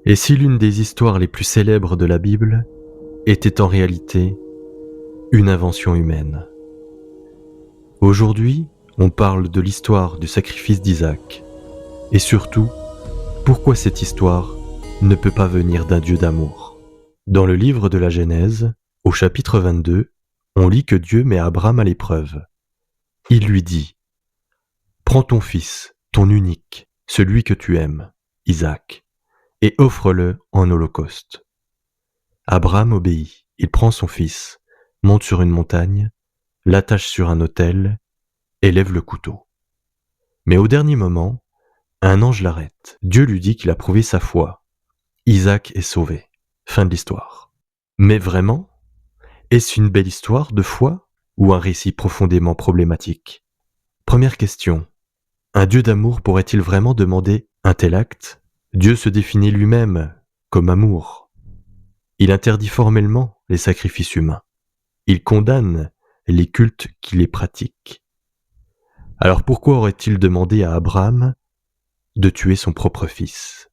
Et si l'une des histoires les plus célèbres de la Bible était en réalité une invention humaine? Aujourd'hui, on parle de l'histoire du sacrifice d'Isaac. Et surtout, pourquoi cette histoire ne peut pas venir d'un Dieu d'amour? Dans le livre de la Genèse, au chapitre 22, on lit que Dieu met Abraham à l'épreuve. Il lui dit « Prends ton fils, ton unique, celui que tu aimes, Isaac, et offre-le en holocauste. » Abraham obéit, il prend son fils, monte sur une montagne, l'attache sur un autel et lève le couteau. Mais au dernier moment, un ange l'arrête. Dieu lui dit qu'il a prouvé sa foi. Isaac est sauvé. Fin de l'histoire. Mais vraiment, est-ce une belle histoire de foi ou un récit profondément problématique? Première question. Un Dieu d'amour pourrait-il vraiment demander un tel acte? Dieu se définit lui-même comme amour. Il interdit formellement les sacrifices humains. Il condamne les cultes qui les pratiquent. Alors pourquoi aurait-il demandé à Abraham de tuer son propre fils?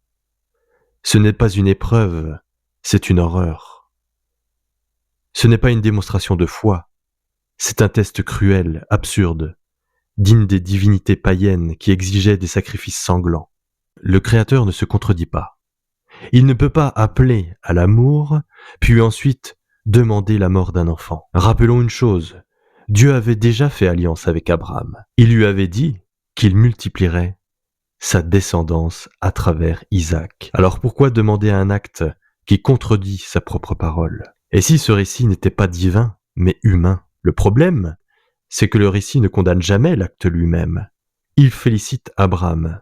Ce n'est pas une épreuve, c'est une horreur. Ce n'est pas une démonstration de foi, c'est un test cruel, absurde, digne des divinités païennes qui exigeaient des sacrifices sanglants. Le Créateur ne se contredit pas. Il ne peut pas appeler à l'amour, puis ensuite demander la mort d'un enfant. Rappelons une chose, Dieu avait déjà fait alliance avec Abraham. Il lui avait dit qu'il multiplierait sa descendance à travers Isaac. Alors pourquoi demander un acte qui contredit sa propre parole? Et si ce récit n'était pas divin, mais humain? Le problème, c'est que le récit ne condamne jamais l'acte lui-même. Il félicite Abraham,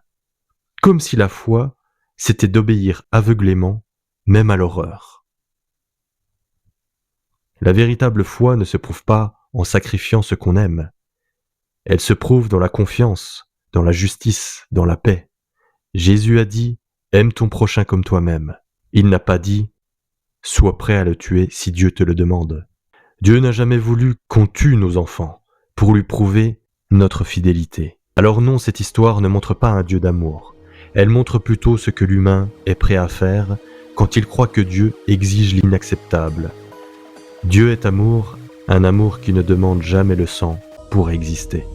comme si la foi, c'était d'obéir aveuglément, même à l'horreur. La véritable foi ne se prouve pas en sacrifiant ce qu'on aime. Elle se prouve dans la confiance, dans la justice, dans la paix. Jésus a dit « Aime ton prochain comme toi-même ». Il n'a pas dit « Sois prêt à le tuer si Dieu te le demande ». Dieu n'a jamais voulu qu'on tue nos enfants pour lui prouver notre fidélité. Alors non, cette histoire ne montre pas un Dieu d'amour. Elle montre plutôt ce que l'humain est prêt à faire quand il croit que Dieu exige l'inacceptable. Dieu est amour, un amour qui ne demande jamais le sang pour exister.